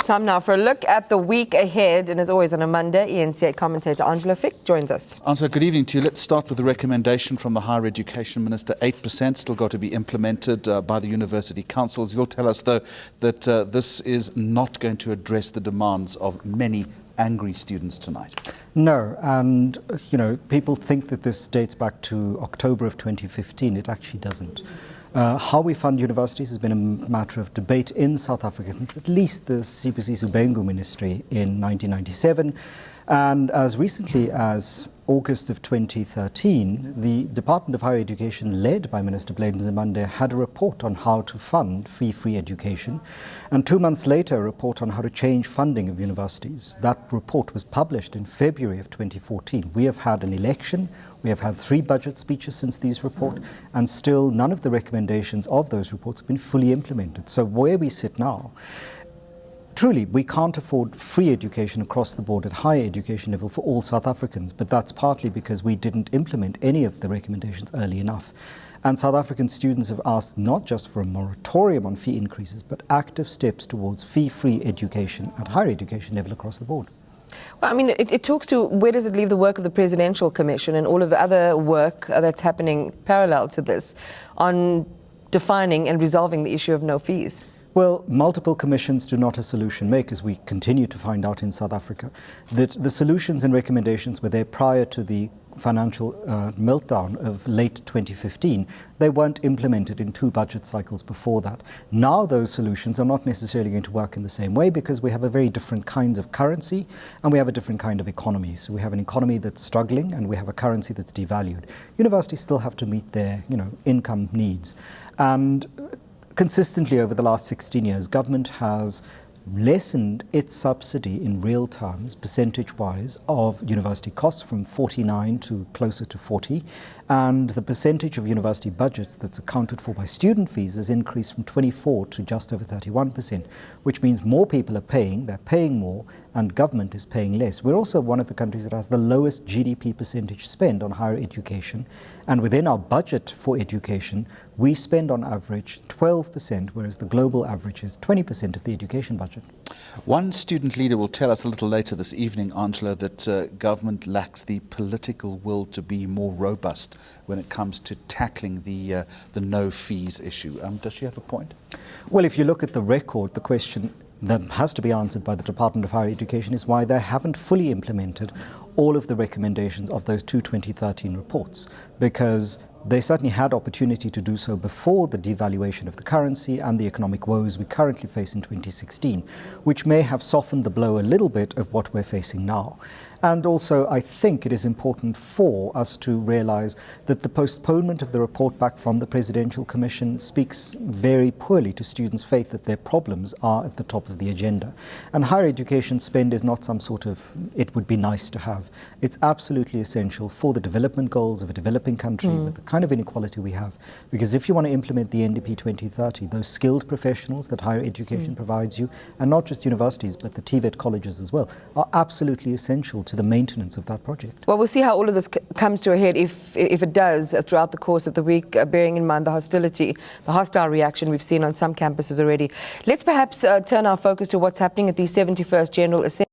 Time now for a look at the week ahead, and as always on a Monday, eNCA commentator Angelo Fick joins us. Angelo, good evening to you. Let's start with the recommendation from the Higher Education Minister. 8% still got to be implemented by the university councils. You'll tell us, though, that this is not going to address the demands of many angry students tonight. No, and people think that this dates back to October of 2015. It actually doesn't. How we fund universities has been a matter of debate in South Africa since at least the CPC Subengu ministry in 1997. And as recently as August of 2013, the Department of Higher Education, led by Minister Blade Nzimande, had a report on how to fund free education. And 2 months later, a report on how to change funding of universities. That report was published in February of 2014. We have had an election. We have had 3 budget speeches since these reports, and still none of the recommendations of those reports have been fully implemented. So where we sit now, truly, we can't afford free education across the board at higher education level for all South Africans, but that's partly because we didn't implement any of the recommendations early enough. And South African students have asked not just for a moratorium on fee increases, but active steps towards fee-free education at higher education level across the board. Well, I mean, it talks to where does it leave the work of the Presidential Commission and all of the other work that's happening parallel to this on defining and resolving the issue of no fees? Well, multiple commissions do not a solution make, as we continue to find out in South Africa. That the solutions and recommendations were there prior to the financial meltdown of late 2015. They weren't implemented in 2 budget cycles before that. Now those solutions are not necessarily going to work in the same way because we have a very different kinds of currency and we have a different kind of economy. So we have an economy that's struggling and we have a currency that's devalued. Universities still have to meet their income needs. And consistently over the last 16 years, government has lessened its subsidy in real terms, percentage-wise, of university costs from 49 to closer to 40, and the percentage of university budgets that's accounted for by student fees has increased from 24 to just over 31%, which means more people are paying, they're paying more, and government is paying less. We're also one of the countries that has the lowest GDP percentage spend on higher education, and within our budget for education, we spend on average 12%, whereas the global average is 20% of the education budget. One student leader will tell us a little later this evening, Angela, that government lacks the political will to be more robust when it comes to tackling the no fees issue. Does she have a point? Well, if you look at the record, the question that has to be answered by the Department of Higher Education is why they haven't fully implemented all of the recommendations of those 2 2013 reports, because they certainly had opportunity to do so before the devaluation of the currency and the economic woes we currently face in 2016, which may have softened the blow a little bit of what we're facing now. And also, I think it is important for us to realize that the postponement of the report back from the Presidential Commission speaks very poorly to students' faith that their problems are at the top of the agenda. And higher education spend is not some sort of, it would be nice to have. It's absolutely essential for the development goals of a developing country with the kind of inequality we have. Because if you want to implement the NDP 2030, those skilled professionals that higher education provides you, and not just universities, but the TVET colleges as well, are absolutely essential to the maintenance of that project. Well, we'll see how all of this comes to a head if it does throughout the course of the week, bearing in mind the hostile reaction we've seen on some campuses already. Let's perhaps turn our focus to what's happening at the 71st General Assembly.